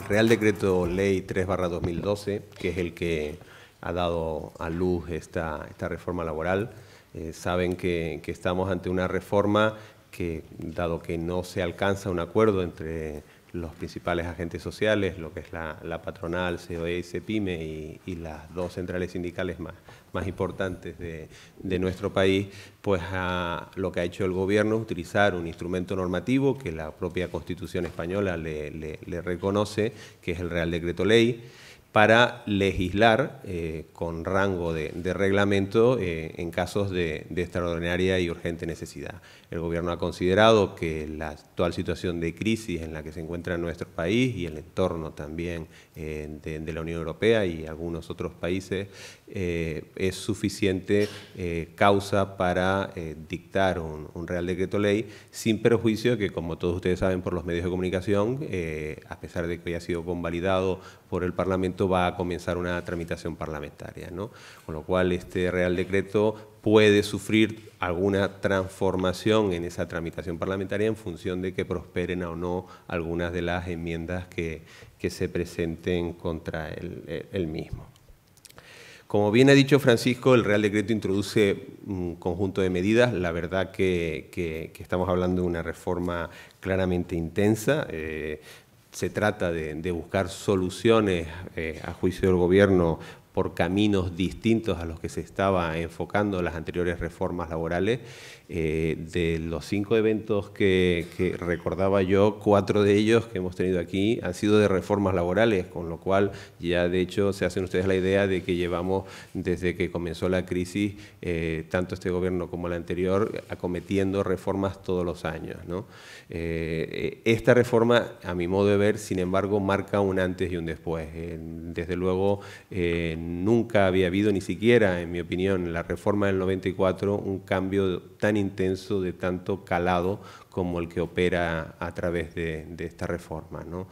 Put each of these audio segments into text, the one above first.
Real Decreto Ley 3/2012, que es el que ha dado a luz esta reforma laboral, saben que estamos ante una reforma que, dado que no se alcanza un acuerdo entre los principales agentes sociales, lo que es la patronal, COE y CEPIME, y las dos centrales sindicales más importantes de nuestro país, pues lo que ha hecho el Gobierno es utilizar un instrumento normativo que la propia Constitución española le reconoce, que es el Real Decreto Ley, para legislar con rango de reglamento en casos de extraordinaria y urgente necesidad. El Gobierno ha considerado que la actual situación de crisis en la que se encuentra nuestro país y el entorno también de la Unión Europea y algunos otros países es suficiente causa para dictar un Real Decreto Ley, sin perjuicio que, como todos ustedes saben por los medios de comunicación, a pesar de que haya sido convalidado por el Parlamento, va a comenzar una tramitación parlamentaria, ¿no? Con lo cual este Real Decreto puede sufrir alguna transformación en esa tramitación parlamentaria en función de que prosperen o no algunas de las enmiendas que se presenten contra el mismo. Como bien ha dicho Francisco, el Real Decreto introduce un conjunto de medidas. La verdad que estamos hablando de una reforma claramente intensa. Se trata de buscar soluciones, a juicio del Gobierno, por caminos distintos a los que se estaba enfocando las anteriores reformas laborales. De los 5 eventos que recordaba yo, 4 de ellos que hemos tenido aquí han sido de reformas laborales, con lo cual ya de hecho se hacen ustedes la idea de que llevamos desde que comenzó la crisis, tanto este Gobierno como el anterior, acometiendo reformas todos los años, ¿no? Esta reforma, a mi modo de ver, sin embargo, marca un antes y un después. Desde luego, nunca había habido, ni siquiera, en mi opinión, en la reforma del 94, un cambio tan intenso, de tanto calado, como el que opera a través de esta reforma, ¿no?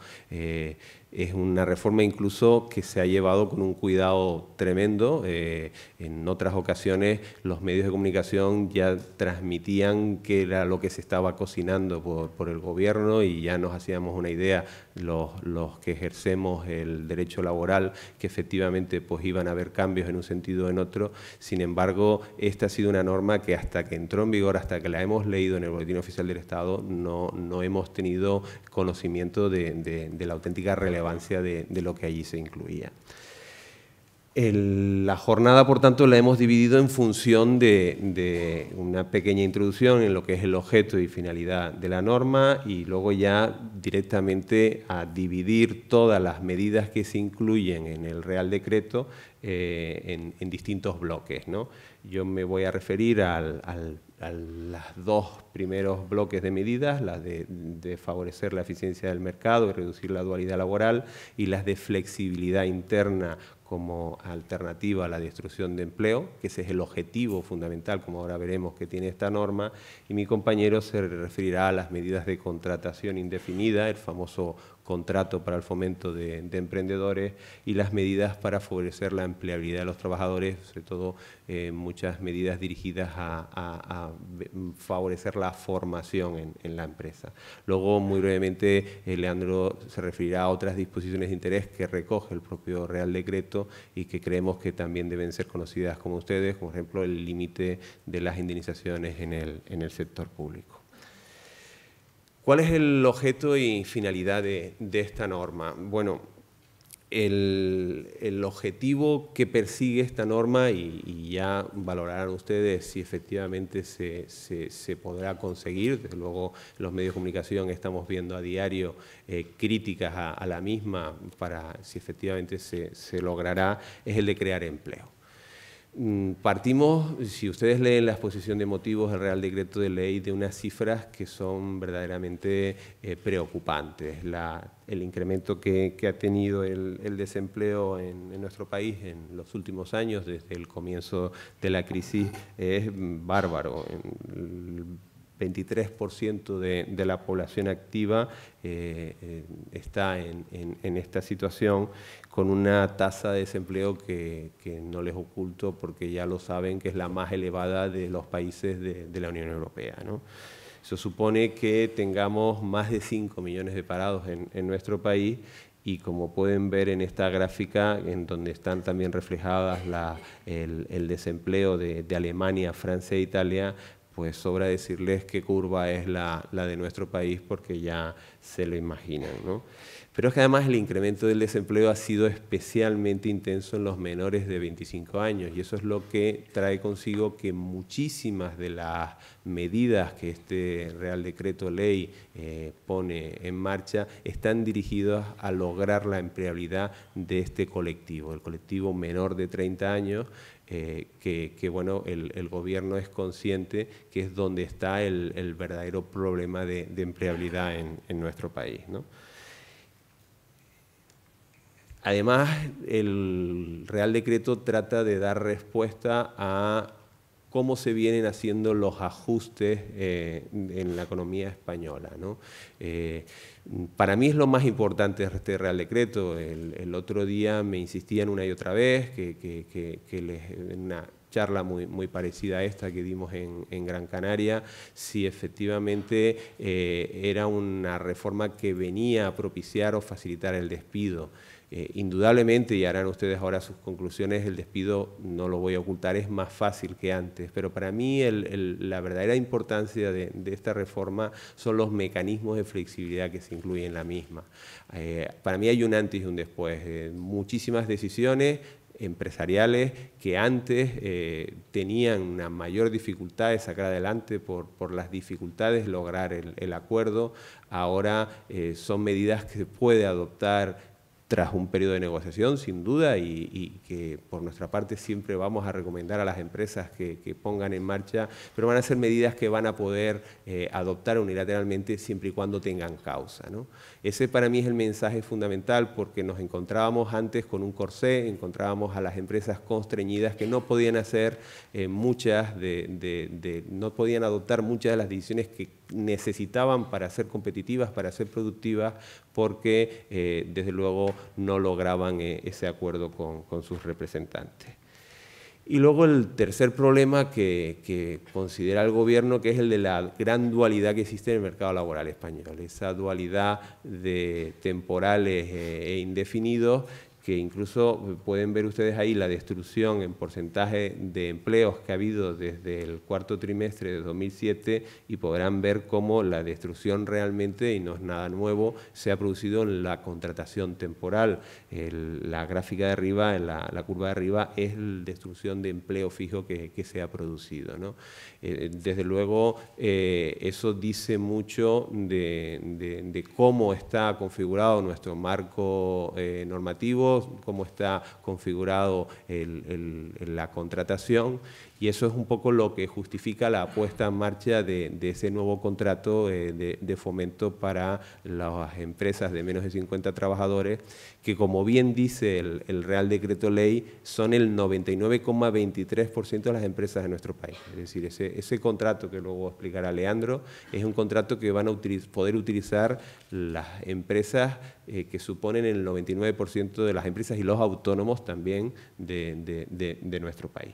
Es una reforma incluso que se ha llevado con un cuidado tremendo. En otras ocasiones los medios de comunicación ya transmitían qué era lo que se estaba cocinando por el Gobierno, y ya nos hacíamos una idea, los que ejercemos el derecho laboral, que efectivamente pues iban a haber cambios en un sentido o en otro. Sin embargo, esta ha sido una norma que, hasta que entró en vigor, hasta que la hemos leído en el Boletín Oficial del Estado, no hemos tenido conocimiento de la auténtica relevancia de lo que allí se incluía. La jornada, por tanto, la hemos dividido en función de una pequeña introducción en lo que es el objeto y finalidad de la norma, y luego ya directamente a dividir todas las medidas que se incluyen en el Real Decreto en distintos bloques, ¿no? Yo me voy a referir a los 2 primeros bloques de medidas, las de favorecer la eficiencia del mercado y reducir la dualidad laboral, y las de flexibilidad interna como alternativa a la destrucción de empleo, que ese es el objetivo fundamental, como ahora veremos, que tiene esta norma. Y mi compañero se referirá a las medidas de contratación indefinida, el famoso contrato para el fomento de emprendedores, y las medidas para favorecer la empleabilidad de los trabajadores, sobre todo muchas medidas dirigidas a favorecer la formación en la empresa. Luego, muy brevemente, Leandro se referirá a otras disposiciones de interés que recoge el propio Real Decreto y que creemos que también deben ser conocidas como ustedes, como por ejemplo el límite de las indemnizaciones en el sector público. ¿Cuál es el objeto y finalidad de esta norma? Bueno, el objetivo que persigue esta norma, y ya valorarán ustedes si efectivamente se podrá conseguir. Desde luego, en los medios de comunicación estamos viendo a diario críticas a la misma para si efectivamente se logrará, es el de crear empleo. Partimos, si ustedes leen la exposición de motivos del Real Decreto de Ley, de unas cifras que son verdaderamente preocupantes. El incremento que ha tenido el desempleo en nuestro país en los últimos años, desde el comienzo de la crisis, es bárbaro. El 23% de la población activa está en esta situación, con una tasa de desempleo que no les oculto, porque ya lo saben, que es la más elevada de los países de la Unión Europea, ¿no? Eso supone que tengamos más de 5 millones de parados en nuestro país, y como pueden ver en esta gráfica, en donde están también reflejadas el desempleo de Alemania, Francia e Italia, pues sobra decirles qué curva es la de nuestro país, porque ya se lo imaginan, ¿no? Pero es que además el incremento del desempleo ha sido especialmente intenso en los menores de 25 años, y eso es lo que trae consigo que muchísimas de las medidas que este Real Decreto Ley pone en marcha están dirigidas a lograr la empleabilidad de este colectivo, el colectivo menor de 30 años, que bueno, el gobierno es consciente que es donde está el verdadero problema de empleabilidad en nuestro país, ¿no? Además, el Real Decreto trata de dar respuesta a cómo se vienen haciendo los ajustes en la economía española, ¿no? Para mí es lo más importante de este Real Decreto. El otro día me insistían una y otra vez en una charla muy parecida a esta que dimos en Gran Canaria, si efectivamente era una reforma que venía a propiciar o facilitar el despido. Indudablemente, y harán ustedes ahora sus conclusiones, el despido, no lo voy a ocultar, es más fácil que antes, pero para mí la verdadera importancia de esta reforma son los mecanismos de flexibilidad que se incluyen en la misma. Para mí hay un antes y un después. Muchísimas decisiones empresariales que antes tenían una mayor dificultad de sacar adelante por las dificultades de lograr el acuerdo, ahora son medidas que se puede adoptar tras un periodo de negociación, sin duda, y que por nuestra parte siempre vamos a recomendar a las empresas que pongan en marcha, pero van a ser medidas que van a poder adoptar unilateralmente siempre y cuando tengan causa, ¿no? Ese para mí es el mensaje fundamental, porque nos encontrábamos antes con un corsé, encontrábamos a las empresas constreñidas que no podían hacer no podían adoptar muchas de las decisiones que necesitaban para ser competitivas, para ser productivas, porque desde luego no lograban ese acuerdo con sus representantes. Y luego el tercer problema que considera el gobierno, que es el de la gran dualidad que existe en el mercado laboral español, esa dualidad de temporales e indefinidos, que incluso pueden ver ustedes ahí la destrucción en porcentaje de empleos que ha habido desde el cuarto trimestre de 2007, y podrán ver cómo la destrucción realmente, y no es nada nuevo, se ha producido en la contratación temporal. La gráfica de arriba, la curva de arriba, es la destrucción de empleo fijo que se ha producido, ¿no? Desde luego, eso dice mucho de cómo está configurado nuestro marco normativo, cómo está configurado la contratación, y eso es un poco lo que justifica la puesta en marcha de ese nuevo contrato de fomento para las empresas de menos de 50 trabajadores, que, como bien dice el Real Decreto Ley, son el 99,23% de las empresas de nuestro país. Es decir, ese contrato, que luego explicará Leandro, es un contrato que van a poder utilizar las empresas que suponen el 99% de las empresas, y los autónomos también de nuestro país.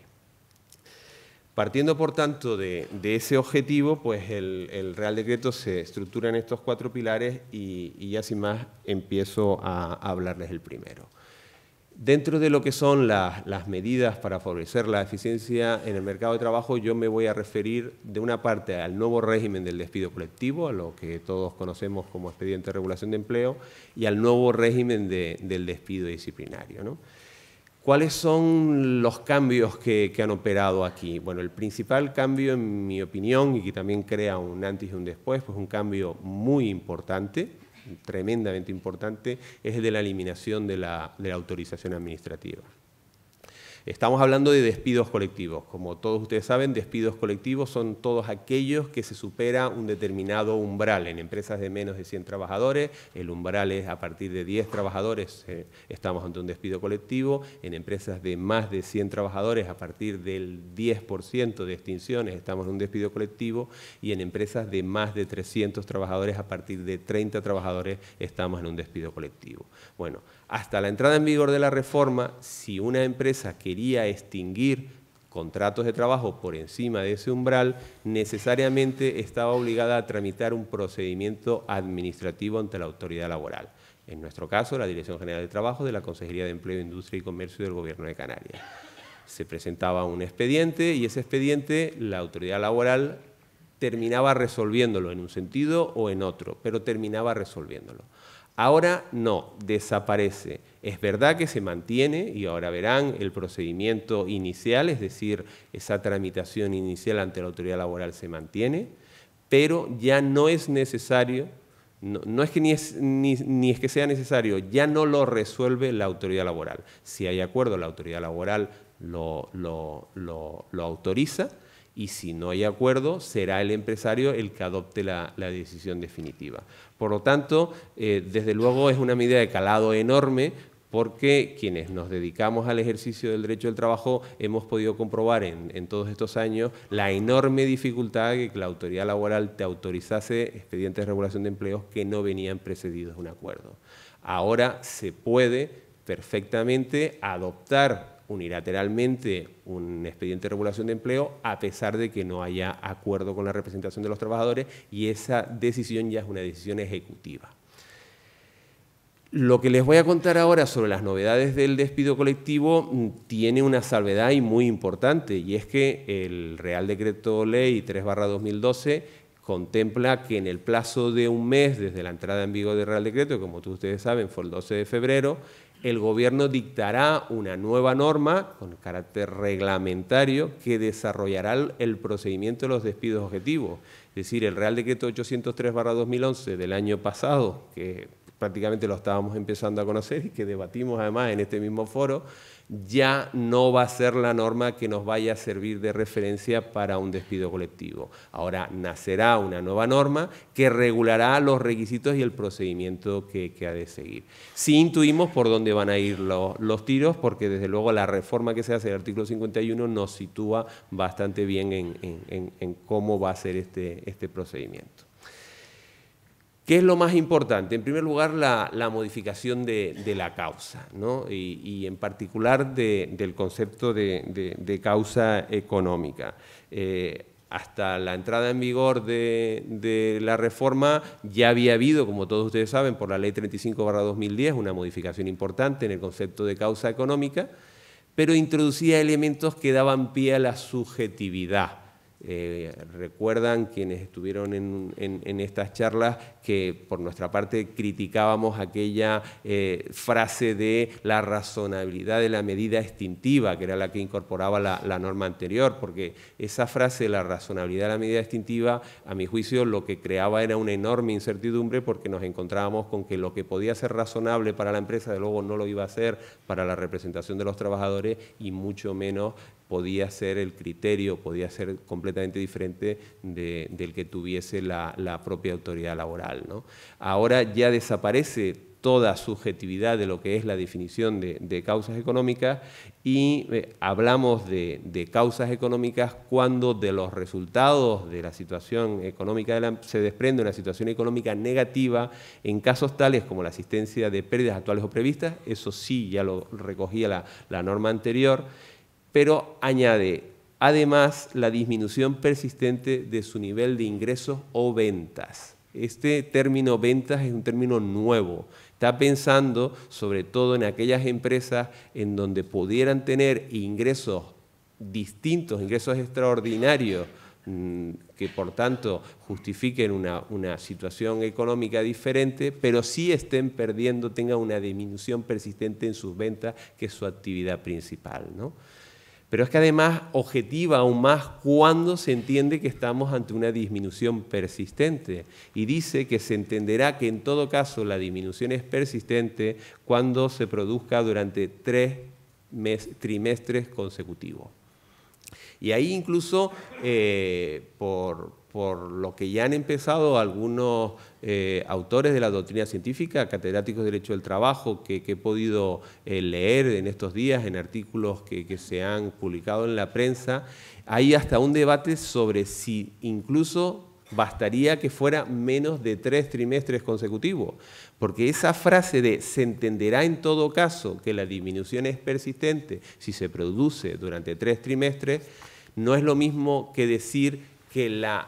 Partiendo, por tanto, de ese objetivo, pues el Real Decreto se estructura en estos 4 pilares, y ya sin más empiezo a hablarles el primero. Dentro de lo que son las medidas para favorecer la eficiencia en el mercado de trabajo, yo me voy a referir de una parte al nuevo régimen del despido colectivo, a lo que todos conocemos como expediente de regulación de empleo, y al nuevo régimen del despido disciplinario, ¿no? ¿Cuáles son los cambios que han operado aquí? Bueno, el principal cambio, en mi opinión, y que también crea un antes y un después, pues un cambio muy importante, tremendamente importante, es el de la eliminación de la autorización administrativa. Estamos hablando de despidos colectivos. Como todos ustedes saben, despidos colectivos son todos aquellos que se supera un determinado umbral. En empresas de menos de 100 trabajadores, el umbral es a partir de 10 trabajadores, estamos ante un despido colectivo. En empresas de más de 100 trabajadores, a partir del 10% de extinciones, estamos en un despido colectivo. Y en empresas de más de 300 trabajadores, a partir de 30 trabajadores, estamos en un despido colectivo. Bueno, hasta la entrada en vigor de la reforma, si una empresa quería extinguir contratos de trabajo por encima de ese umbral, necesariamente estaba obligada a tramitar un procedimiento administrativo ante la autoridad laboral. en nuestro caso, la Dirección General de Trabajo de la Consejería de Empleo, Industria y Comercio del Gobierno de Canarias. Se presentaba un expediente y ese expediente la autoridad laboral terminaba resolviéndolo en un sentido o en otro, pero terminaba resolviéndolo. Ahora no, desaparece. Es verdad que se mantiene, y ahora verán, el procedimiento inicial, es decir, esa tramitación inicial ante la autoridad laboral se mantiene, pero ya no es necesario, no es que ni es que sea necesario, ya no lo resuelve la autoridad laboral. Si hay acuerdo, la autoridad laboral lo autoriza, y si no hay acuerdo, será el empresario el que adopte la decisión definitiva. Por lo tanto, desde luego es una medida de calado enorme, porque quienes nos dedicamos al ejercicio del derecho del trabajo hemos podido comprobar en todos estos años la enorme dificultad de que la autoridad laboral te autorizase expedientes de regulación de empleos que no venían precedidos de un acuerdo. Ahora se puede perfectamente adoptar unilateralmente un expediente de regulación de empleo a pesar de que no haya acuerdo con la representación de los trabajadores, y esa decisión ya es una decisión ejecutiva. Lo que les voy a contar ahora sobre las novedades del despido colectivo tiene una salvedad y muy importante, y es que el Real Decreto Ley 3/2012 contempla que en el plazo de un mes desde la entrada en vigor del Real Decreto, que como todos ustedes saben fue el 12 de febrero, el Gobierno dictará una nueva norma con carácter reglamentario que desarrollará el procedimiento de los despidos objetivos. Es decir, el Real Decreto 803/2011 del año pasado, que prácticamente lo estábamos empezando a conocer y que debatimos además en este mismo foro, ya no va a ser la norma que nos vaya a servir de referencia para un despido colectivo. Ahora nacerá una nueva norma que regulará los requisitos y el procedimiento que ha de seguir. Sí intuimos por dónde van a ir los tiros, porque desde luego la reforma que se hace del artículo 51 nos sitúa bastante bien en cómo va a ser este procedimiento. ¿Qué es lo más importante? En primer lugar, la modificación de la causa, ¿no? y en particular del concepto de causa económica. Hasta la entrada en vigor de la reforma ya había habido, como todos ustedes saben, por la Ley 35/2010, una modificación importante en el concepto de causa económica, pero introducía elementos que daban pie a la subjetividad. Recuerdan quienes estuvieron en estas charlas que por nuestra parte criticábamos aquella frase de la razonabilidad de la medida extintiva, que era la que incorporaba la norma anterior, porque esa frase de la razonabilidad de la medida extintiva, a mi juicio, lo que creaba era una enorme incertidumbre, porque nos encontrábamos con que lo que podía ser razonable para la empresa, de luego no lo iba a ser para la representación de los trabajadores, y mucho menos podía ser el criterio, podía ser completamente diferente del que tuviese la propia autoridad laboral, ¿no? Ahora ya desaparece toda subjetividad de lo que es la definición de causas económicas, y hablamos de causas económicas cuando de los resultados de la situación económica se desprende una situación económica negativa en casos tales como la existencia de pérdidas actuales o previstas. Eso sí ya lo recogía la norma anterior, pero añade además la disminución persistente de su nivel de ingresos o ventas. Este término ventas es un término nuevo. Está pensando sobre todo en aquellas empresas en donde pudieran tener ingresos distintos, ingresos extraordinarios, que por tanto justifiquen una situación económica diferente, pero sí estén perdiendo, tengan una disminución persistente en sus ventas, que es su actividad principal, ¿no? Pero es que además objetiva aún más cuando se entiende que estamos ante una disminución persistente, y dice que se entenderá que en todo caso la disminución es persistente cuando se produzca durante 3 trimestres consecutivos. Y ahí incluso por lo que ya han empezado algunos autores de la doctrina científica, catedráticos de Derecho del Trabajo, que he podido leer en estos días en artículos que se han publicado en la prensa, hay hasta un debate sobre si incluso bastaría que fuera menos de 3 trimestres consecutivos, porque esa frase de se entenderá en todo caso que la disminución es persistente si se produce durante 3 trimestres, no es lo mismo que decir que la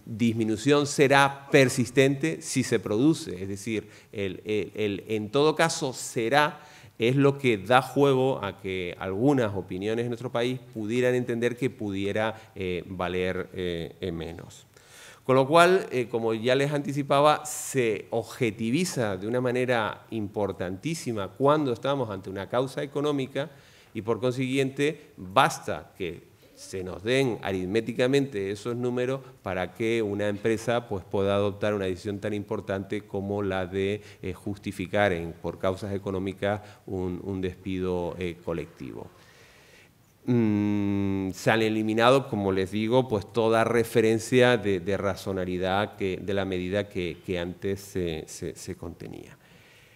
disminución será persistente si se produce, es decir, en todo caso será, es lo que da juego a que algunas opiniones en nuestro país pudieran entender que pudiera valer menos. Con lo cual, como ya les anticipaba, se objetiviza de una manera importantísima cuando estamos ante una causa económica y por consiguiente basta que se nos den aritméticamente esos números para que una empresa pues, pueda adoptar una decisión tan importante como la de justificar por causas económicas un despido colectivo. Se han eliminado, como les digo, pues toda referencia de razonabilidad de la medida que antes se contenía.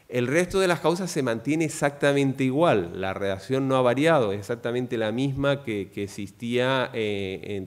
El resto de las causas se mantiene exactamente igual, la redacción no ha variado, es exactamente la misma que existía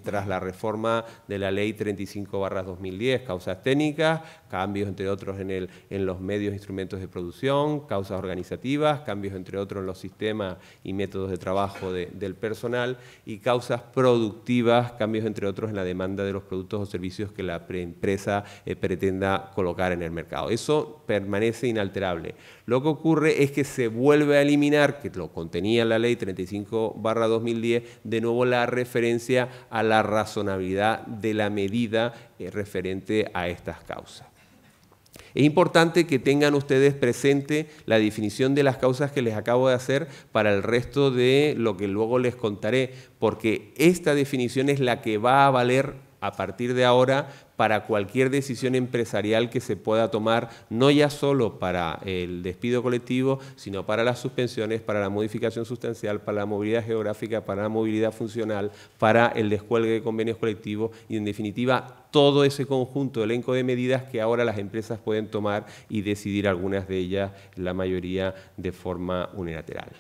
tras la reforma de la Ley 35/2010, causas técnicas, cambios entre otros en los medios e instrumentos de producción, causas organizativas, cambios entre otros en los sistemas y métodos de trabajo del personal y causas productivas, cambios entre otros en la demanda de los productos o servicios que la empresa pretenda colocar en el mercado. Eso permanece inalterable. Lo que ocurre es que se vuelve a eliminar, que lo contenía la Ley 35/2010, de nuevo la referencia a la razonabilidad de la medida referente a estas causas. Es importante que tengan ustedes presente la definición de las causas que les acabo de hacer para el resto de lo que luego les contaré, porque esta definición es la que va a valer a partir de ahora para cualquier decisión empresarial que se pueda tomar, no ya solo para el despido colectivo, sino para las suspensiones, para la modificación sustancial, para la movilidad geográfica, para la movilidad funcional, para el descuelgue de convenios colectivos y, en definitiva, todo ese conjunto, elenco de medidas que ahora las empresas pueden tomar y decidir algunas de ellas, la mayoría de forma unilateral.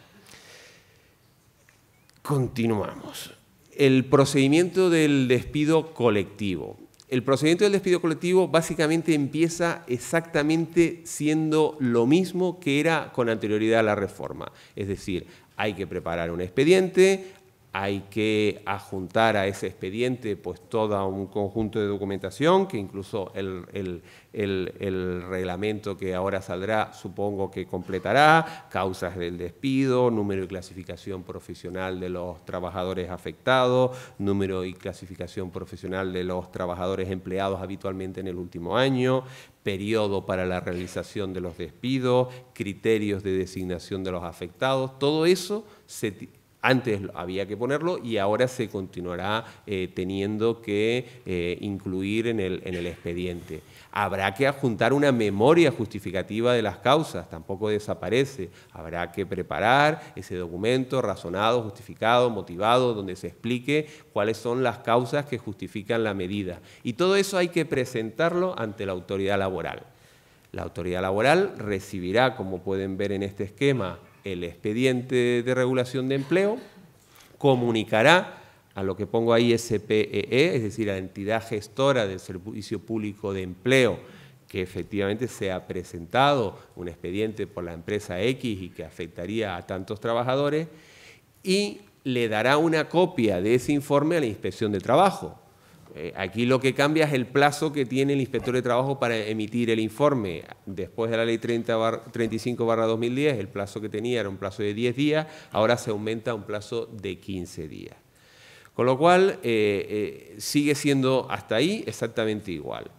Continuamos. El procedimiento del despido colectivo. El procedimiento del despido colectivo básicamente empieza exactamente siendo lo mismo que era con anterioridad a la reforma. Es decir, hay que preparar un expediente, hay que adjuntar a ese expediente pues todo un conjunto de documentación que incluso el reglamento que ahora saldrá supongo que completará, causas del despido, número y clasificación profesional de los trabajadores afectados, número y clasificación profesional de los trabajadores empleados habitualmente en el último año, periodo para la realización de los despidos, criterios de designación de los afectados, todo eso antes había que ponerlo y ahora se continuará teniendo que incluir en el expediente. Habrá que adjuntar una memoria justificativa de las causas, tampoco desaparece. Habrá que preparar ese documento razonado, justificado, motivado, donde se explique cuáles son las causas que justifican la medida. Y todo eso hay que presentarlo ante la autoridad laboral. La autoridad laboral recibirá, como pueden ver en este esquema, el expediente de regulación de empleo, comunicará a lo que pongo ahí SPEE, es decir, a la entidad gestora del Servicio Público de Empleo, que efectivamente se ha presentado un expediente por la empresa X y que afectaría a tantos trabajadores, y le dará una copia de ese informe a la Inspección de Trabajo. Aquí lo que cambia es el plazo que tiene el inspector de trabajo para emitir el informe. Después de la ley 35/2010, el plazo que tenía era un plazo de 10 días, ahora se aumenta a un plazo de 15 días. Con lo cual, sigue siendo hasta ahí exactamente igual.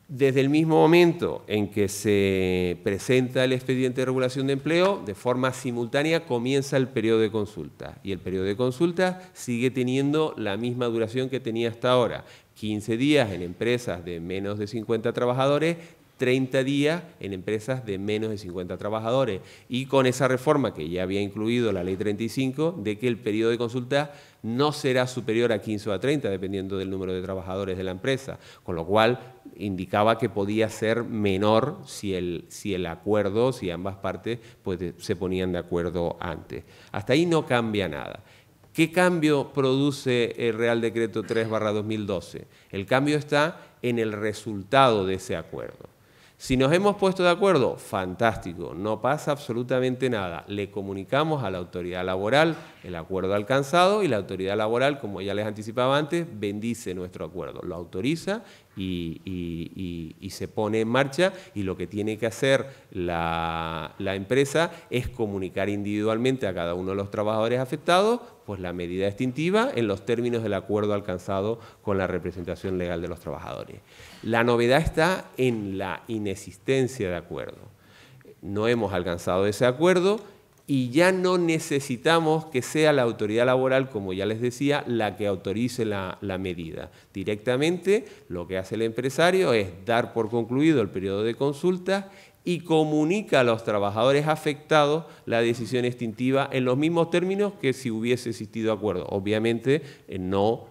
Desde el mismo momento en que se presenta el expediente de regulación de empleo, de forma simultánea comienza el periodo de consulta. Y el periodo de consulta sigue teniendo la misma duración que tenía hasta ahora. 15 días en empresas de menos de 50 trabajadores, 30 días en empresas de menos de 50 trabajadores. Y con esa reforma que ya había incluido la Ley 35, de que el periodo de consulta no será superior a 15 o a 30, dependiendo del número de trabajadores de la empresa, con lo cual indicaba que podía ser menor si el acuerdo, si ambas partes pues, se ponían de acuerdo antes. Hasta ahí no cambia nada. ¿Qué cambio produce el Real Decreto 3/2012? El cambio está en el resultado de ese acuerdo. Si nos hemos puesto de acuerdo, fantástico, no pasa absolutamente nada. Le comunicamos a la autoridad laboral el acuerdo alcanzado y la autoridad laboral, como ya les anticipaba antes, bendice nuestro acuerdo, lo autoriza y se pone en marcha, y lo que tiene que hacer la empresa es comunicar individualmente a cada uno de los trabajadores afectados pues la medida extintiva en los términos del acuerdo alcanzado con la representación legal de los trabajadores. La novedad está en la inexistencia de acuerdo. No hemos alcanzado ese acuerdo y ya no necesitamos que sea la autoridad laboral, como ya les decía, la que autorice la medida. Directamente lo que hace el empresario es dar por concluido el periodo de consulta y comunica a los trabajadores afectados la decisión extintiva en los mismos términos que si hubiese existido acuerdo. Obviamente no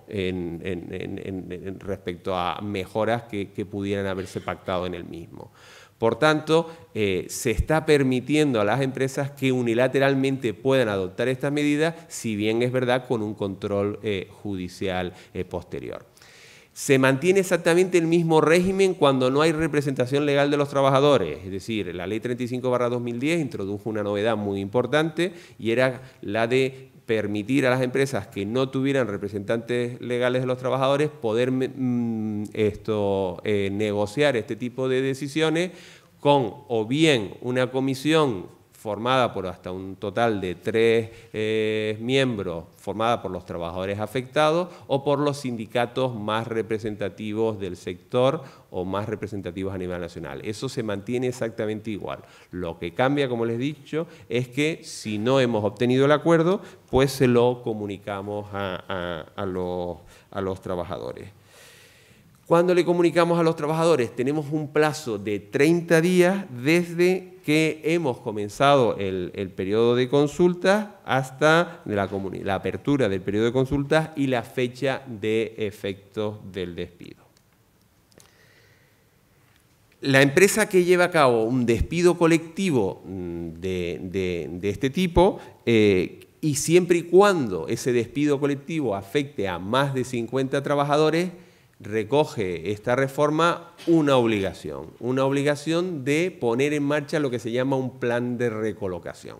respecto a mejoras que pudieran haberse pactado en el mismo. Por tanto, se está permitiendo a las empresas que unilateralmente puedan adoptar estas medidas, si bien es verdad con un control judicial posterior. Se mantiene exactamente el mismo régimen cuando no hay representación legal de los trabajadores. Es decir, la Ley 35/2010 introdujo una novedad muy importante y era la de permitir a las empresas que no tuvieran representantes legales de los trabajadores poder negociar este tipo de decisiones con o bien una comisión formada por hasta un total de 3 miembros, formada por los trabajadores afectados o por los sindicatos más representativos del sector o más representativos a nivel nacional. Eso se mantiene exactamente igual. Lo que cambia, como les he dicho, es que si no hemos obtenido el acuerdo, pues se lo comunicamos a los trabajadores. Cuando le comunicamos a los trabajadores, tenemos un plazo de 30 días desde que hemos comenzado el periodo de consultas hasta la apertura del periodo de consultas y la fecha de efectos del despido. La empresa que lleva a cabo un despido colectivo de este tipo, y siempre y cuando ese despido colectivo afecte a más de 50 trabajadores, recoge esta reforma una obligación de poner en marcha lo que se llama un plan de recolocación.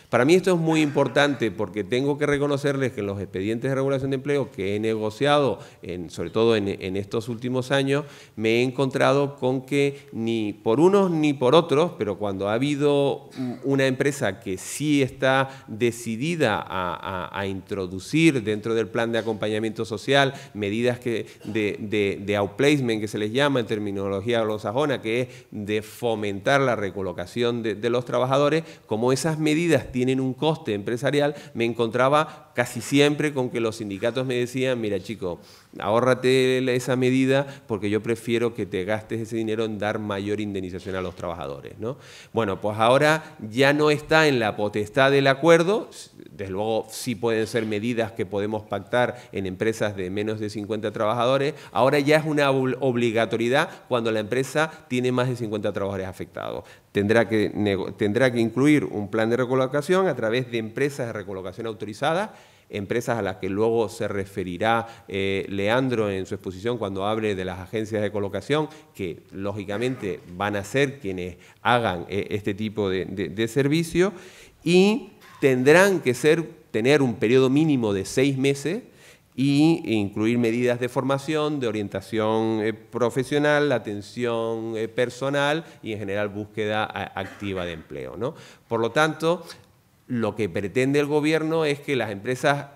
Para mí esto es muy importante porque tengo que reconocerles que en los expedientes de regulación de empleo que he negociado, sobre todo en estos últimos años, me he encontrado con que ni por unos ni por otros, pero cuando ha habido una empresa que sí está decidida a introducir dentro del plan de acompañamiento social medidas de outplacement, que se les llama en terminología anglosajona, que es de fomentar la recolocación de los trabajadores, como esas medidas tienen un coste empresarial, me encontraba casi siempre con que los sindicatos me decían: mira, chico, ahórrate esa medida porque yo prefiero que te gastes ese dinero en dar mayor indemnización a los trabajadores, ¿no? Bueno, pues ahora ya no está en la potestad del acuerdo. Desde luego sí pueden ser medidas que podemos pactar en empresas de menos de 50 trabajadores. Ahora ya es una obligatoriedad cuando la empresa tiene más de 50 trabajadores afectados. Tendrá que incluir un plan de recolocación a través de empresas de recolocación autorizadas, empresas a las que luego se referirá Leandro en su exposición cuando hable de las agencias de colocación, que lógicamente van a ser quienes hagan este tipo de servicio, y tendrán que tener un periodo mínimo de 6 meses e incluir medidas de formación, de orientación profesional, atención personal y en general búsqueda activa de empleo, ¿no? Por lo tanto, lo que pretende el Gobierno es que las empresas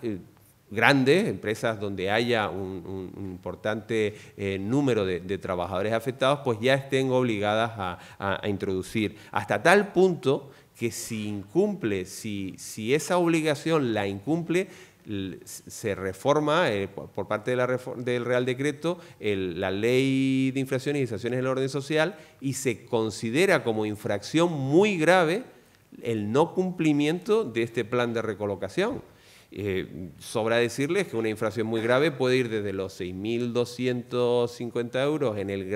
grandes, empresas donde haya un importante número de trabajadores afectados, pues ya estén obligadas a introducir. Hasta tal punto que si esa obligación la incumple, se reforma por parte del Real Decreto la Ley de Infracciones y Sanciones del Orden Social y se considera como infracción muy grave el no cumplimiento de este plan de recolocación. Sobra decirles que una infracción muy grave puede ir desde los 6.250 euros en el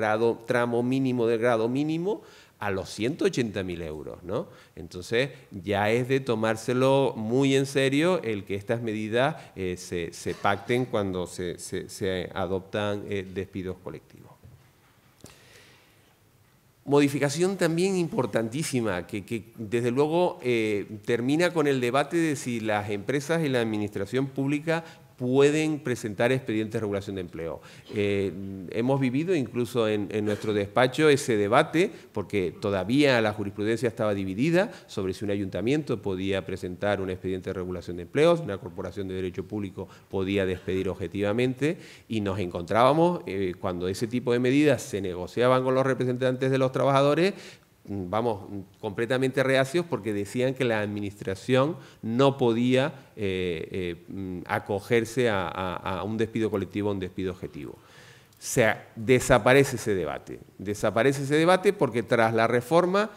tramo mínimo del grado mínimo a los 180.000 euros, ¿no? Entonces ya es de tomárselo muy en serio el que estas medidas se pacten cuando se adoptan despidos colectivos. Modificación también importantísima, que desde luego termina con el debate de si las empresas y la administración pública pueden presentar expedientes de regulación de empleo. Hemos vivido incluso en nuestro despacho ese debate, porque todavía la jurisprudencia estaba dividida sobre si un ayuntamiento podía presentar un expediente de regulación de empleos, una corporación de derecho público podía despedir objetivamente, y nos encontrábamos, cuando ese tipo de medidas se negociaban con los representantes de los trabajadores, vamos, completamente reacios porque decían que la administración no podía acogerse a un despido colectivo, a un despido objetivo. O sea, desaparece ese debate porque tras la reforma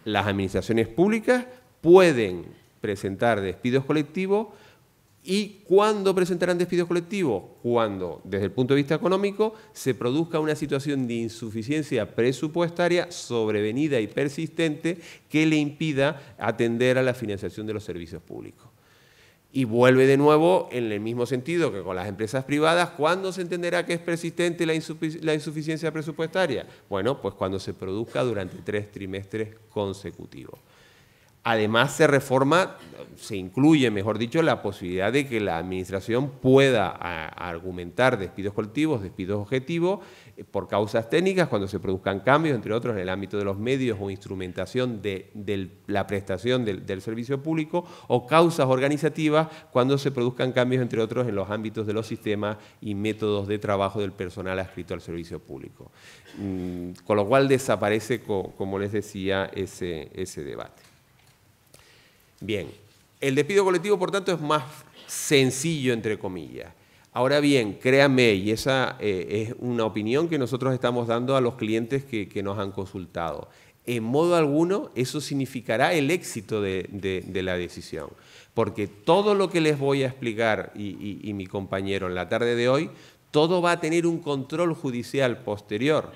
las administraciones públicas pueden presentar despidos colectivos. ¿Y cuándo presentarán despidos colectivos? Cuando, desde el punto de vista económico, se produzca una situación de insuficiencia presupuestaria sobrevenida y persistente que le impida atender a la financiación de los servicios públicos. Y vuelve de nuevo en el mismo sentido que con las empresas privadas. ¿Cuándo se entenderá que es persistente la insuficiencia presupuestaria? Bueno, pues cuando se produzca durante 3 trimestres consecutivos. Además, se incluye, mejor dicho, la posibilidad de que la Administración pueda argumentar despidos colectivos, despidos objetivos, por causas técnicas, cuando se produzcan cambios, entre otros, en el ámbito de los medios o instrumentación de la prestación del servicio público, o causas organizativas, cuando se produzcan cambios, entre otros, en los ámbitos de los sistemas y métodos de trabajo del personal adscrito al servicio público. Con lo cual desaparece, como les decía, ese debate. Bien, el despido colectivo, por tanto, es más sencillo, entre comillas. Ahora bien, créanme, y esa es una opinión que nosotros estamos dando a los clientes que nos han consultado, en modo alguno eso significará el éxito de la decisión, porque todo lo que les voy a explicar y mi compañero en la tarde de hoy, todo va a tener un control judicial posterior.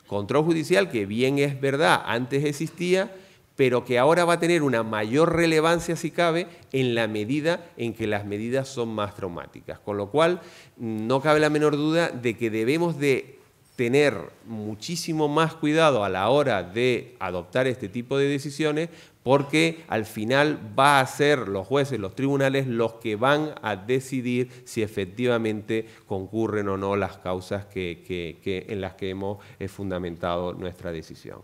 Control judicial que bien es verdad, antes existía, pero que ahora va a tener una mayor relevancia, si cabe, en la medida en que las medidas son más traumáticas. Con lo cual, no cabe la menor duda de que debemos de tener muchísimo más cuidado a la hora de adoptar este tipo de decisiones, porque al final va a ser los jueces, los tribunales, los que van a decidir si efectivamente concurren o no las causas en las que hemos fundamentado nuestra decisión.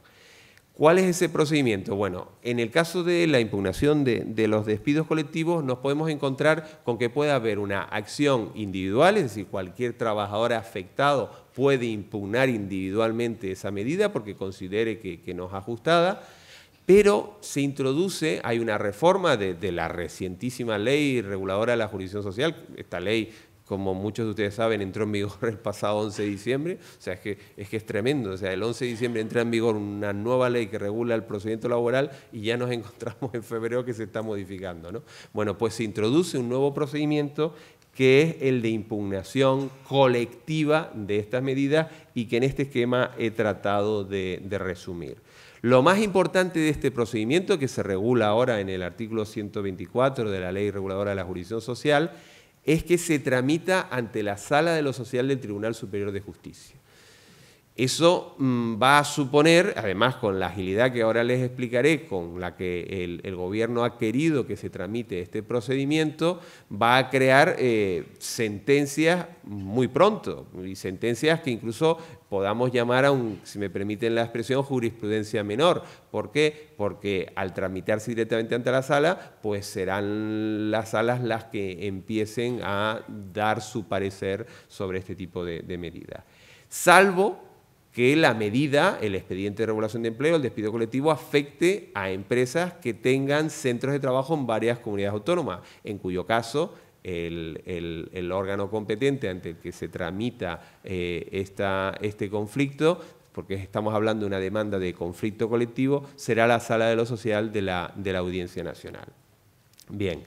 ¿Cuál es ese procedimiento? Bueno, en el caso de la impugnación de los despidos colectivos nos podemos encontrar con que puede haber una acción individual, es decir, cualquier trabajador afectado puede impugnar individualmente esa medida porque considere que no es ajustada, pero se introduce, hay una reforma de la recientísima ley reguladora de la jurisdicción social. Esta ley, como muchos de ustedes saben, entró en vigor el pasado 11 de diciembre, o sea, es que es tremendo, o sea, el 11 de diciembre entra en vigor una nueva ley que regula el procedimiento laboral y ya nos encontramos en febrero que se está modificando, ¿no? Bueno, pues se introduce un nuevo procedimiento que es el de impugnación colectiva de estas medidas y que en este esquema he tratado de resumir. Lo más importante de este procedimiento, que se regula ahora en el artículo 124 de la Ley Reguladora de la Jurisdicción Social, es que se tramita ante la Sala de lo Social del Tribunal Superior de Justicia. Eso va a suponer, además con la agilidad que ahora les explicaré, con la que el Gobierno ha querido que se tramite este procedimiento, va a crear sentencias muy pronto, y sentencias que incluso podamos llamar si me permiten la expresión, jurisprudencia menor. ¿Por qué? Porque al tramitarse directamente ante la sala, pues serán las salas las que empiecen a dar su parecer sobre este tipo de medidas. Salvo que la medida, el expediente de regulación de empleo, el despido colectivo, afecte a empresas que tengan centros de trabajo en varias comunidades autónomas, en cuyo caso el órgano competente ante el que se tramita este conflicto, porque estamos hablando de una demanda de conflicto colectivo, será la Sala de lo Social de la Audiencia Nacional. Bien,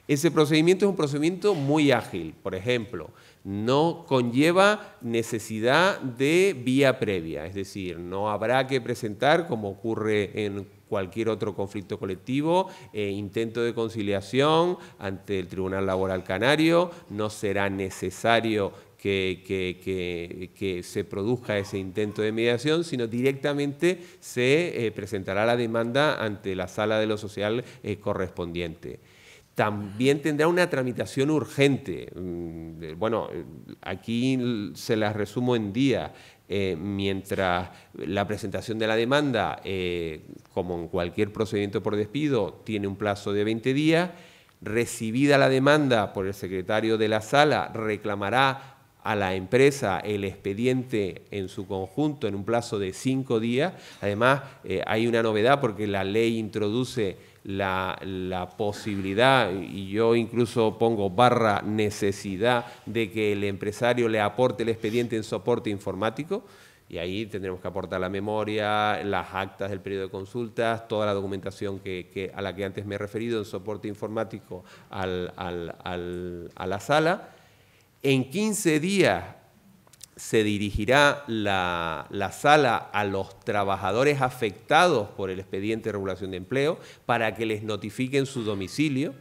ese procedimiento es un procedimiento muy ágil. Por ejemplo, no conlleva necesidad de vía previa, es decir, no habrá que presentar, como ocurre en cualquier otro conflicto colectivo, intento de conciliación ante el Tribunal Laboral Canario, no será necesario que se produzca ese intento de mediación, sino directamente se presentará la demanda ante la Sala de lo Social correspondiente. También tendrá una tramitación urgente. Bueno, aquí se las resumo en días. Mientras la presentación de la demanda, como en cualquier procedimiento por despido, tiene un plazo de 20 días, recibida la demanda por el secretario de la sala, reclamará a la empresa el expediente en su conjunto en un plazo de 5 días. Además, hay una novedad porque la ley introduce la posibilidad, y yo incluso pongo barra necesidad, de que el empresario le aporte el expediente en soporte informático, y ahí tendremos que aportar la memoria, las actas del periodo de consultas, toda la documentación a la que antes me he referido en soporte informático a la sala. En 15 días se dirigirá la sala a los trabajadores afectados por el expediente de regulación de empleo para que les notifiquen su domicilio,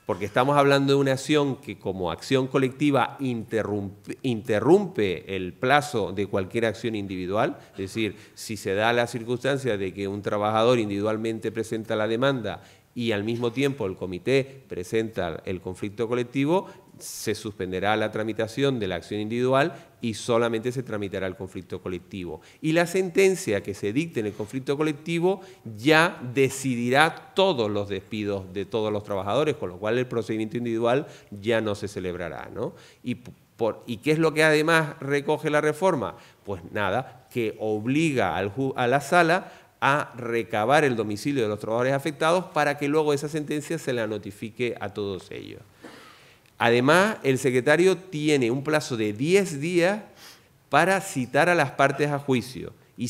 porque estamos hablando de una acción que como acción colectiva interrumpe el plazo de cualquier acción individual. Es decir, si se da la circunstancia de que un trabajador individualmente presenta la demanda y al mismo tiempo el comité presenta el conflicto colectivo, se suspenderá la tramitación de la acción individual y solamente se tramitará el conflicto colectivo. Y la sentencia que se dicte en el conflicto colectivo ya decidirá todos los despidos de todos los trabajadores, con lo cual el procedimiento individual ya no se celebrará, ¿no? ¿Y qué es lo que además recoge la reforma? Pues nada, que obliga a la sala a recabar el domicilio de los trabajadores afectados para que luego esa sentencia se la notifique a todos ellos. Además, el secretario tiene un plazo de 10 días para citar a las partes a juicio, y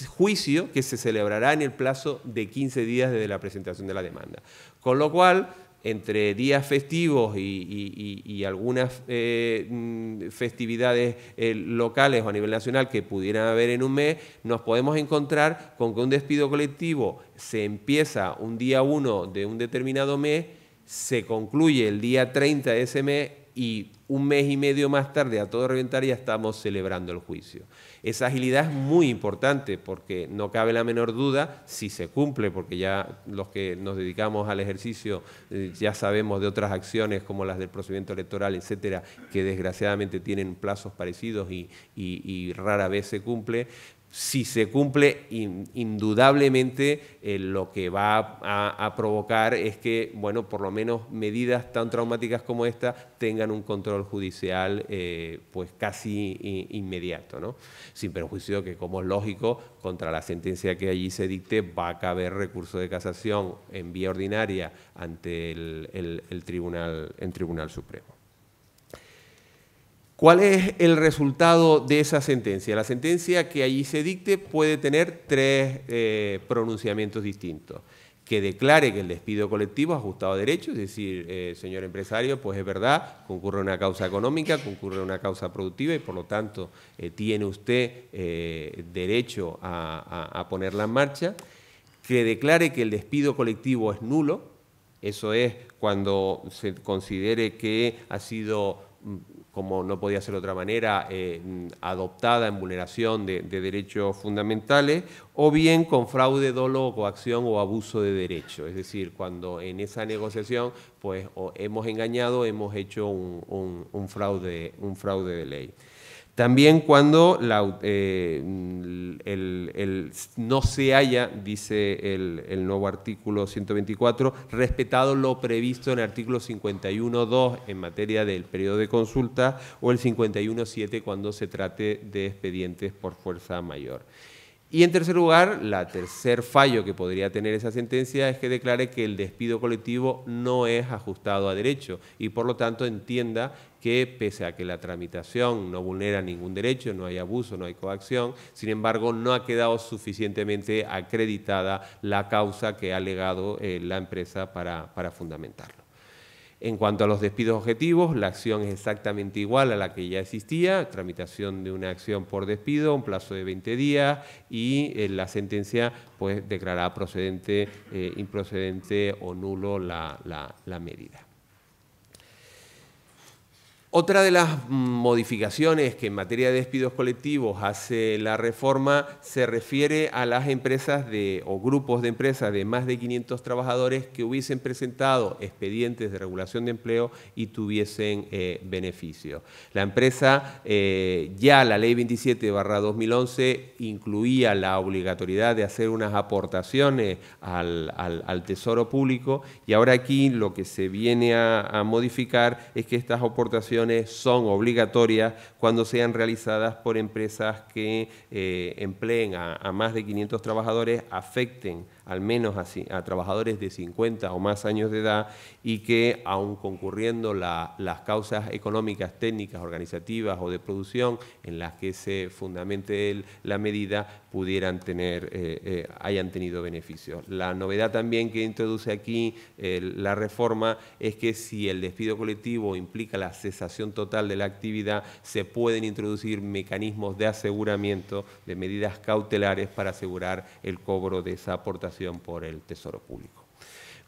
juicio que se celebrará en el plazo de 15 días desde la presentación de la demanda. Con lo cual, entre días festivos y algunas festividades locales o a nivel nacional que pudieran haber en un mes, nos podemos encontrar con que un despido colectivo se empieza un día 1 de un determinado mes, se concluye el día 30 de ese mes y un mes y medio más tarde, a todo reventar, ya estamos celebrando el juicio. Esa agilidad es muy importante porque no cabe la menor duda, si se cumple, porque ya los que nos dedicamos al ejercicio ya sabemos de otras acciones como las del procedimiento electoral, etcétera, que desgraciadamente tienen plazos parecidos y rara vez se cumple. Si se cumple, indudablemente lo que va a provocar es que, bueno, por lo menos medidas tan traumáticas como esta tengan un control judicial pues casi inmediato, ¿no? Sin perjuicio que, como es lógico, contra la sentencia que allí se dicte va a caber recurso de casación en vía ordinaria ante el Tribunal Supremo. ¿Cuál es el resultado de esa sentencia? La sentencia que allí se dicte puede tener 3 pronunciamientos distintos. Que declare que el despido colectivo es ajustado a derecho, es decir, señor empresario, pues es verdad, concurre una causa económica, concurre una causa productiva y por lo tanto tiene usted derecho a ponerla en marcha. Que declare que el despido colectivo es nulo, eso es cuando se considere que ha sido, como no podía ser de otra manera, adoptada en vulneración de derechos fundamentales, o bien con fraude, dolo, coacción o abuso de derecho. Es decir, cuando en esa negociación pues, hemos engañado, hemos hecho un fraude de ley. También cuando no se haya, dice el nuevo artículo 124, respetado lo previsto en el artículo 51.2 en materia del periodo de consulta o el 51.7 cuando se trate de expedientes por fuerza mayor. Y en tercer lugar, el tercer fallo que podría tener esa sentencia es que declare que el despido colectivo no es ajustado a derecho y por lo tanto entienda que pese a que la tramitación no vulnera ningún derecho, no hay abuso, no hay coacción, sin embargo no ha quedado suficientemente acreditada la causa que ha alegado la empresa para fundamentarlo. En cuanto a los despidos objetivos, la acción es exactamente igual a la que ya existía, tramitación de una acción por despido, un plazo de 20 días y la sentencia pues declarará procedente, improcedente o nulo la medida. Otra de las modificaciones que en materia de despidos colectivos hace la reforma se refiere a las empresas o grupos de empresas de más de 500 trabajadores que hubiesen presentado expedientes de regulación de empleo y tuviesen beneficio. La empresa, ya la Ley 27/2011 incluía la obligatoriedad de hacer unas aportaciones al Tesoro Público, y ahora aquí lo que se viene a modificar es que estas aportaciones son obligatorias cuando sean realizadas por empresas que empleen a más de 500 trabajadores, afecten al menos a trabajadores de 50 o más años de edad, y que, aun concurriendo las causas económicas, técnicas, organizativas o de producción en las que se fundamente la medida, hayan tenido beneficios. La novedad también que introduce aquí la reforma es que si el despido colectivo implica la cesación total de la actividad, se pueden introducir mecanismos de aseguramiento, de medidas cautelares para asegurar el cobro de esa aportación por el Tesoro Público.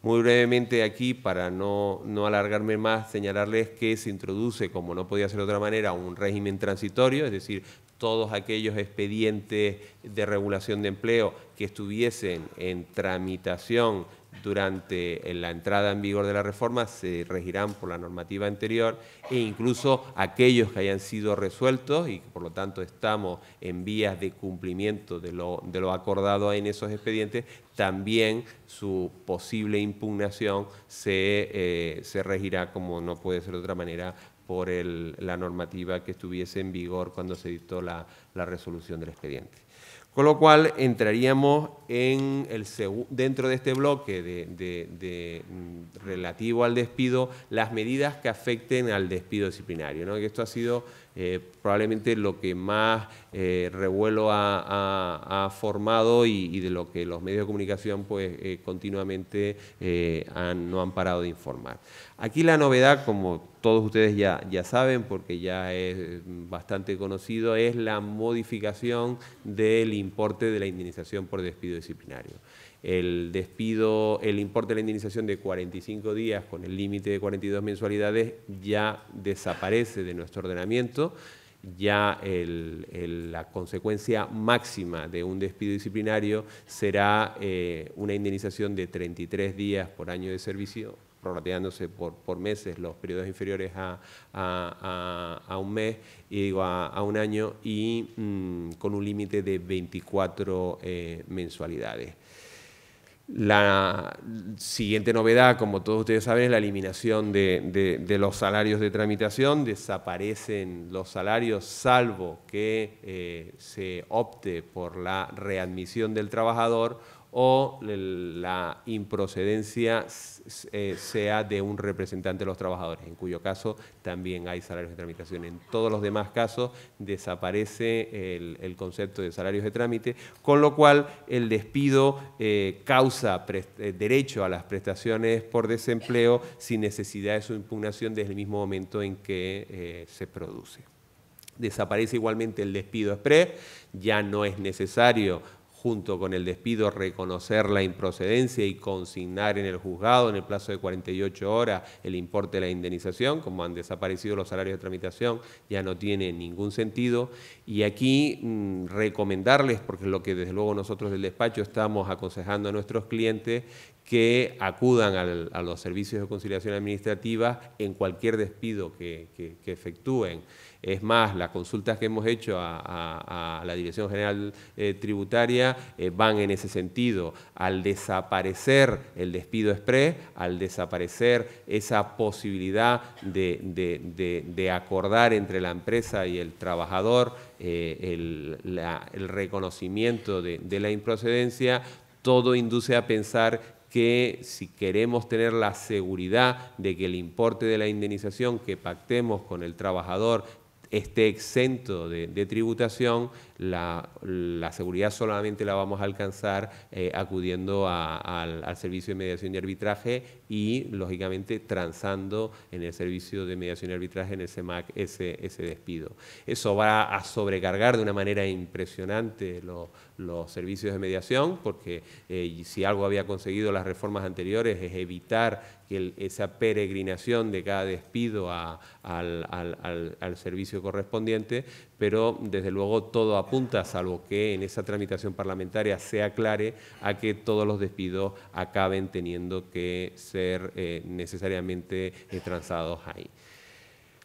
Muy brevemente aquí, para no alargarme más, señalarles que se introduce, como no podía ser de otra manera, un régimen transitorio, es decir, todos aquellos expedientes de regulación de empleo que estuviesen en tramitación durante la entrada en vigor de la reforma se regirán por la normativa anterior, e incluso aquellos que hayan sido resueltos y que por lo tanto estamos en vías de cumplimiento de lo acordado en esos expedientes, también su posible impugnación se regirá, como no puede ser de otra manera, por la normativa que estuviese en vigor cuando se dictó la resolución del expediente. Con lo cual entraríamos dentro de este bloque relativo al despido, las medidas que afecten al despido disciplinario, ¿no? Y esto ha sido probablemente lo que más revuelo ha formado y de lo que los medios de comunicación pues, continuamente no han parado de informar. Aquí la novedad, como todos ustedes ya saben, porque ya es bastante conocido, es la modificación del importe de la indemnización por despido disciplinario. El importe de la indemnización de 45 días con el límite de 42 mensualidades ya desaparece de nuestro ordenamiento. Ya la consecuencia máxima de un despido disciplinario será una indemnización de 33 días por año de servicio, prorrateándose por meses los periodos inferiores a un mes, y digo a un año, y con un límite de 24 mensualidades. La siguiente novedad, como todos ustedes saben, es la eliminación de los salarios de tramitación. Desaparecen los salarios salvo que se opte por la readmisión del trabajador o la improcedencia sea de un representante de los trabajadores, en cuyo caso también hay salarios de tramitación. En todos los demás casos desaparece el concepto de salarios de trámite, con lo cual el despido causa derecho a las prestaciones por desempleo sin necesidad de su impugnación desde el mismo momento en que se produce. Desaparece igualmente el despido exprés, ya no es necesario, junto con el despido, reconocer la improcedencia y consignar en el juzgado en el plazo de 48 horas el importe de la indemnización. Como han desaparecido los salarios de tramitación, ya no tiene ningún sentido. Y aquí recomendarles, porque es lo que desde luego nosotros del despacho estamos aconsejando a nuestros clientes, que acudan a los servicios de conciliación administrativa en cualquier despido que efectúen. Es más, las consultas que hemos hecho a la Dirección General Tributaria van en ese sentido. Al desaparecer el despido exprés, al desaparecer esa posibilidad de acordar entre la empresa y el trabajador el reconocimiento de la improcedencia, todo induce a pensar que si queremos tener la seguridad de que el importe de la indemnización que pactemos con el trabajador esté exento de tributación, la seguridad solamente la vamos a alcanzar acudiendo al servicio de mediación y arbitraje y, lógicamente, transando en el servicio de mediación y arbitraje en el CEMAC ese despido. Eso va a sobrecargar de una manera impresionante los servicios de mediación, porque si algo había conseguido las reformas anteriores es evitar que esa peregrinación de cada despido al servicio correspondiente, pero desde luego todo apunta, salvo que en esa tramitación parlamentaria se aclare, a que todos los despidos acaben teniendo que ser necesariamente transados ahí.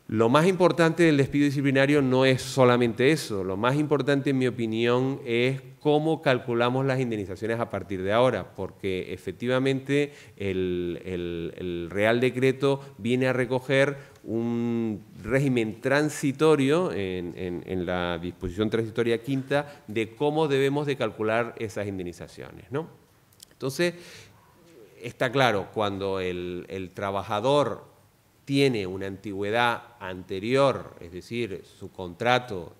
Lo más importante del despido disciplinario no es solamente eso, lo más importante en mi opinión es cómo calculamos las indemnizaciones a partir de ahora, porque efectivamente el Real Decreto viene a recoger un régimen transitorio en la disposición transitoria quinta de cómo debemos de calcular esas indemnizaciones, ¿no? Entonces, está claro, cuando el trabajador tiene una antigüedad anterior, es decir, su contrato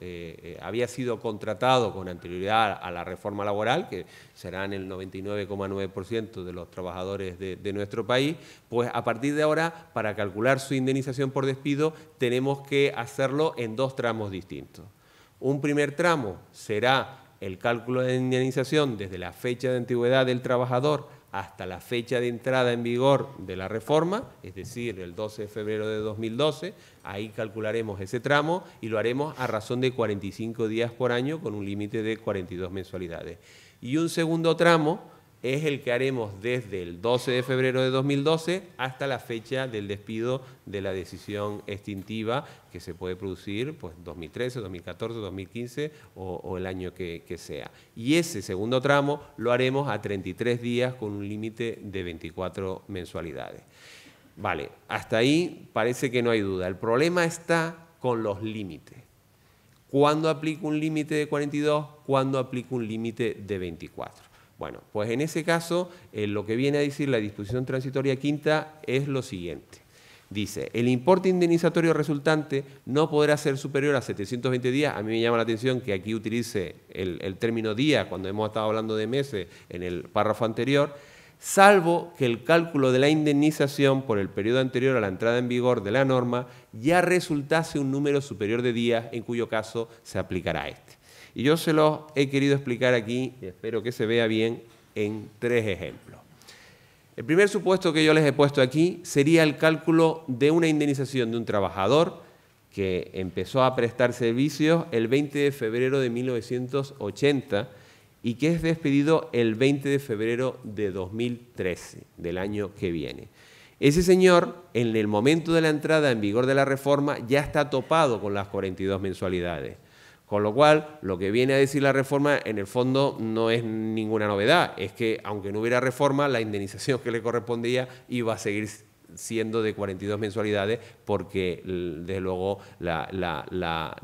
había sido contratado con anterioridad a la reforma laboral, que serán el 99,9% de los trabajadores de nuestro país, pues a partir de ahora, para calcular su indemnización por despido, tenemos que hacerlo en dos tramos distintos. Un primer tramo será el cálculo de indemnización desde la fecha de antigüedad del trabajador hasta la fecha de entrada en vigor de la reforma, es decir, el 12 de febrero de 2012, ahí calcularemos ese tramo y lo haremos a razón de 45 días por año con un límite de 42 mensualidades. Y un segundo tramo es el que haremos desde el 12 de febrero de 2012 hasta la fecha del despido de la decisión extintiva que se puede producir pues 2013, 2014, 2015 o el año que sea. Y ese segundo tramo lo haremos a 33 días con un límite de 24 mensualidades. Vale, hasta ahí parece que no hay duda. El problema está con los límites. ¿Cuándo aplico un límite de 42? ¿Cuándo aplico un límite de 24? Bueno, pues en ese caso lo que viene a decir la disposición transitoria quinta es lo siguiente. Dice, el importe indemnizatorio resultante no podrá ser superior a 720 días. A mí me llama la atención que aquí utilice el término día cuando hemos estado hablando de meses en el párrafo anterior, salvo que el cálculo de la indemnización por el periodo anterior a la entrada en vigor de la norma ya resultase un número superior de días, en cuyo caso se aplicará este. Y yo se los he querido explicar aquí, y espero que se vea bien, en tres ejemplos. El primer supuesto que yo les he puesto aquí sería el cálculo de una indemnización de un trabajador que empezó a prestar servicios el 20 de febrero de 1980 y que es despedido el 20 de febrero de 2013, del año que viene. Ese señor, en el momento de la entrada en vigor de la reforma, ya está topado con las 42 mensualidades. Con lo cual, lo que viene a decir la reforma, en el fondo, no es ninguna novedad. Es que, aunque no hubiera reforma, la indemnización que le correspondía iba a seguir siendo de 42 mensualidades porque, desde luego, la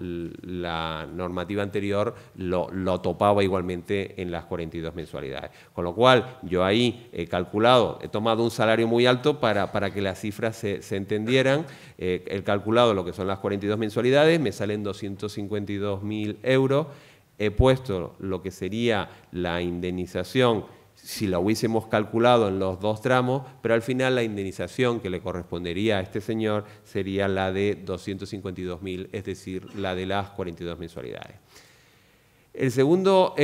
normativa anterior lo topaba igualmente en las 42 mensualidades. Con lo cual, yo ahí he calculado, he tomado un salario muy alto para que las cifras se entendieran. He calculado lo que son las 42 mensualidades, me salen 252.000 euros. He puesto lo que sería la indemnización si la hubiésemos calculado en los dos tramos, pero al final la indemnización que le correspondería a este señor sería la de 252.000, es decir, la de las 42 mensualidades. El segundo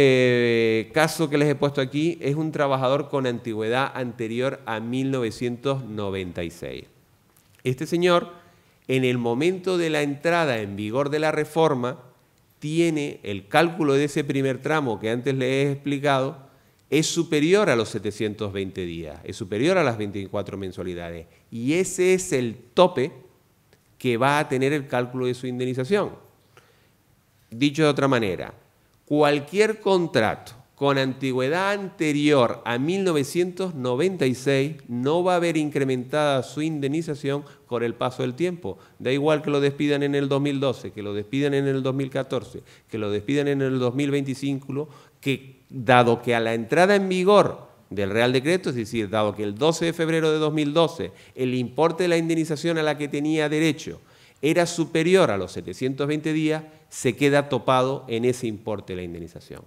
caso que les he puesto aquí es un trabajador con antigüedad anterior a 1996. Este señor, en el momento de la entrada en vigor de la reforma, tiene el cálculo de ese primer tramo que antes les he explicado, es superior a los 720 días, es superior a las 24 mensualidades. Y ese es el tope que va a tener el cálculo de su indemnización. Dicho de otra manera, cualquier contrato con antigüedad anterior a 1996 no va a haber incrementada su indemnización con el paso del tiempo. Da igual que lo despidan en el 2012, que lo despidan en el 2014, que lo despidan en el 2025, que dado que a la entrada en vigor del Real Decreto, es decir, dado que el 12 de febrero de 2012 el importe de la indemnización a la que tenía derecho era superior a los 720 días, se queda topado en ese importe de la indemnización.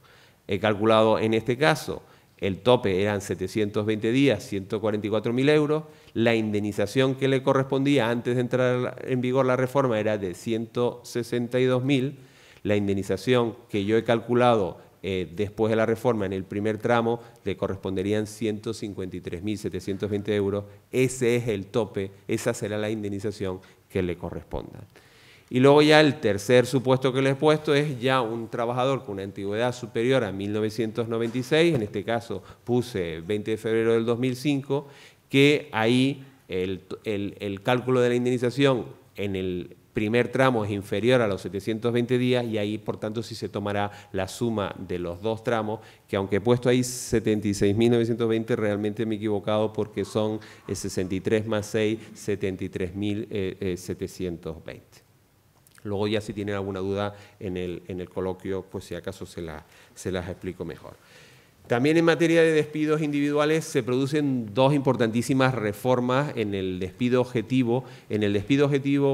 He calculado en este caso, el tope eran 720 días, 144.000 euros, la indemnización que le correspondía antes de entrar en vigor la reforma era de 162.000, la indemnización que yo he calculado después de la reforma en el primer tramo le corresponderían 153.720 euros, ese es el tope, esa será la indemnización que le corresponda. Y luego ya el tercer supuesto que les he puesto es ya un trabajador con una antigüedad superior a 1996, en este caso puse 20 de febrero del 2005, que ahí el cálculo de la indemnización en el primer tramo es inferior a los 720 días y ahí, por tanto, sí se tomará la suma de los dos tramos, que aunque he puesto ahí 76.920, realmente me he equivocado porque son 63 más 6, 73.720. Luego ya si tienen alguna duda en el coloquio, pues si acaso se las explico mejor. También en materia de despidos individuales se producen dos importantísimas reformas en el despido objetivo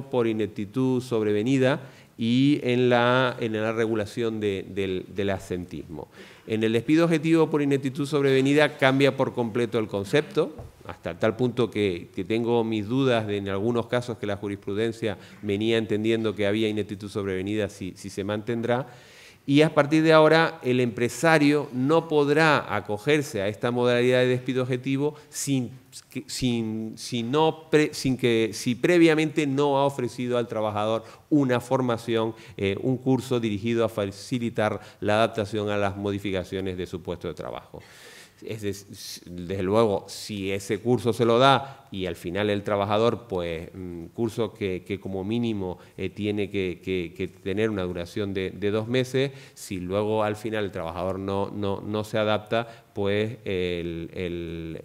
por ineptitud sobrevenida y en la regulación del absentismo. En el despido objetivo por ineptitud sobrevenida cambia por completo el concepto, hasta tal punto que tengo mis dudas de en algunos casos que la jurisprudencia venía entendiendo que había ineptitud sobrevenida si se mantendrá. Y a partir de ahora el empresario no podrá acogerse a esta modalidad de despido objetivo si previamente no ha ofrecido al trabajador una formación, un curso dirigido a facilitar la adaptación a las modificaciones de su puesto de trabajo. Desde luego, si ese curso se lo da y al final el trabajador, pues, curso que como mínimo tiene que tener una duración de 2 meses, si luego al final el trabajador no se adapta, pues el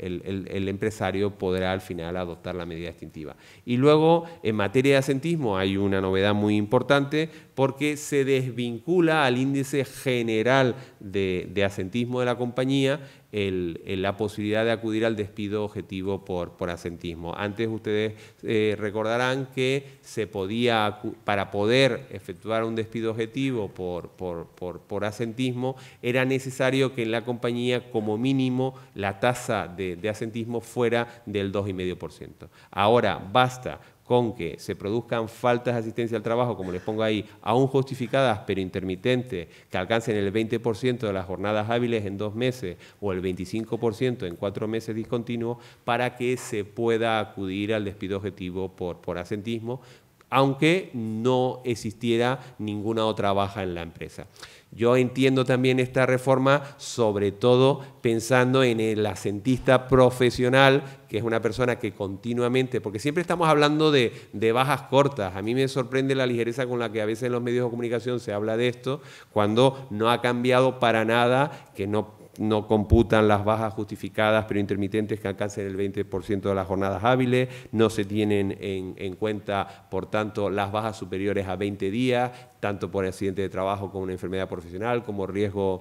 empresario podrá al final adoptar la medida extintiva. Y luego, en materia de absentismo, hay una novedad muy importante porque se desvincula al índice general de absentismo de la compañía la posibilidad de acudir al despido objetivo por absentismo. Antes ustedes recordarán que se podía, para poder efectuar un despido objetivo por absentismo, era necesario que en la compañía como mínimo la tasa de absentismo fuera del 2,5%. Ahora basta con que se produzcan faltas de asistencia al trabajo, como les pongo ahí, aún justificadas pero intermitentes, que alcancen el 20% de las jornadas hábiles en 2 meses o el 25% en 4 meses discontinuos, para que se pueda acudir al despido objetivo por absentismo, aunque no existiera ninguna otra baja en la empresa. Yo entiendo también esta reforma, sobre todo pensando en el asentista profesional, que es una persona que continuamente, porque siempre estamos hablando de bajas cortas. A mí me sorprende la ligereza con la que a veces en los medios de comunicación se habla de esto, cuando no ha cambiado para nada, que no computan las bajas justificadas pero intermitentes que alcancen el 20% de las jornadas hábiles, no se tienen en cuenta, por tanto, las bajas superiores a 20 días, tanto por accidente de trabajo como una enfermedad profesional, como riesgo,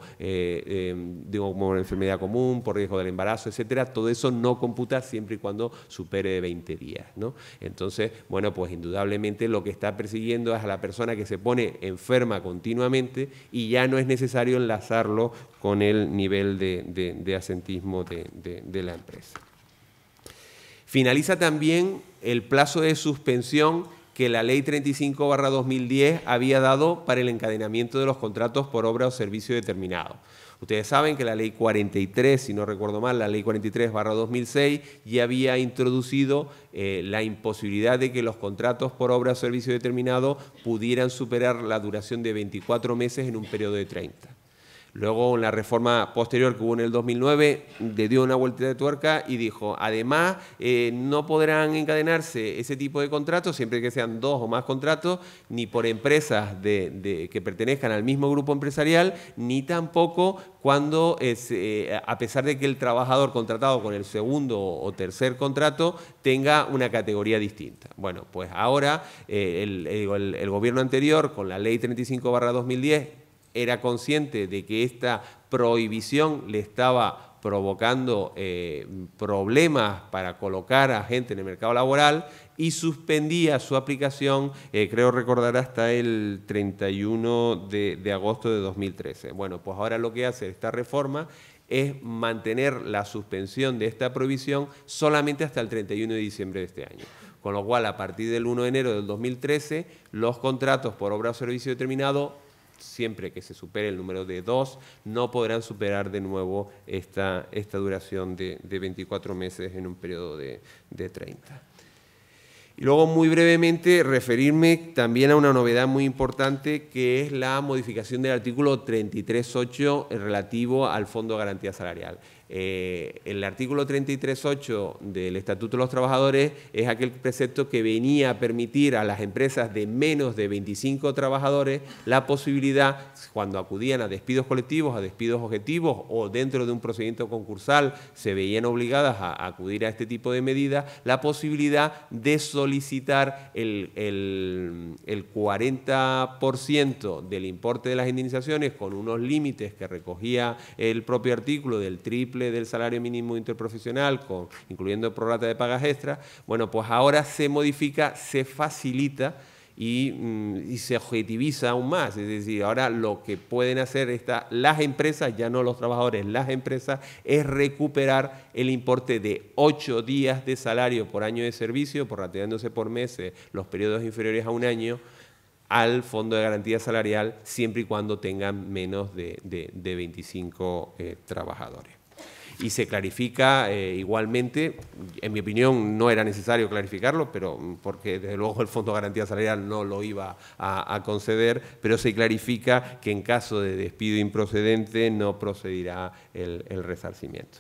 como una enfermedad común, por riesgo del embarazo, etcétera. Todo eso no computa siempre y cuando supere 20 días, ¿no? Entonces, bueno, pues indudablemente lo que está persiguiendo es a la persona que se pone enferma continuamente y ya no es necesario enlazarlo con el nivel de asentismo de la empresa. Finaliza también el plazo de suspensión que la Ley 35/2010 había dado para el encadenamiento de los contratos por obra o servicio determinado. Ustedes saben que la Ley 43, si no recuerdo mal, la Ley 43/2006 ya había introducido la imposibilidad de que los contratos por obra o servicio determinado pudieran superar la duración de 24 meses en un periodo de 30. Luego, en la reforma posterior que hubo en el 2009, le dio una vuelta de tuerca y dijo, además, no podrán encadenarse ese tipo de contratos, siempre que sean 2 o más contratos, ni por empresas que pertenezcan al mismo grupo empresarial, ni tampoco cuando, a pesar de que el trabajador contratado con el segundo o tercer contrato tenga una categoría distinta. Bueno, pues ahora el gobierno anterior, con la Ley 35/2010, era consciente de que esta prohibición le estaba provocando problemas para colocar a gente en el mercado laboral y suspendía su aplicación, creo recordar, hasta el 31 de agosto de 2013. Bueno, pues ahora lo que hace esta reforma es mantener la suspensión de esta prohibición solamente hasta el 31 de diciembre de este año. Con lo cual, a partir del 1 de enero del 2013, los contratos por obra o servicio determinado, siempre que se supere el número de 2, no podrán superar de nuevo esta duración de 24 meses en un periodo de 30. Y luego, muy brevemente, referirme también a una novedad muy importante, que es la modificación del artículo 33.8 relativo al Fondo de Garantía Salarial. El artículo 33.8 del Estatuto de los Trabajadores es aquel precepto que venía a permitir a las empresas de menos de 25 trabajadores la posibilidad, cuando acudían a despidos colectivos, a despidos objetivos o dentro de un procedimiento concursal se veían obligadas a acudir a este tipo de medidas, la posibilidad de solicitar el 40% del importe de las indemnizaciones con unos límites que recogía el propio artículo del triple del salario mínimo interprofesional, incluyendo prorrata de pagas extras. Bueno, pues ahora se modifica, se facilita y se objetiviza aún más. Es decir, ahora lo que pueden hacer las empresas, ya no los trabajadores, las empresas, es recuperar el importe de 8 días de salario por año de servicio, prorrateándose por meses los periodos inferiores a un año, al Fondo de Garantía Salarial, siempre y cuando tengan menos de 25 trabajadores. Y se clarifica igualmente, en mi opinión no era necesario clarificarlo, pero porque desde luego el Fondo de Garantía Salarial no lo iba a conceder, pero se clarifica que en caso de despido improcedente no procederá el resarcimiento.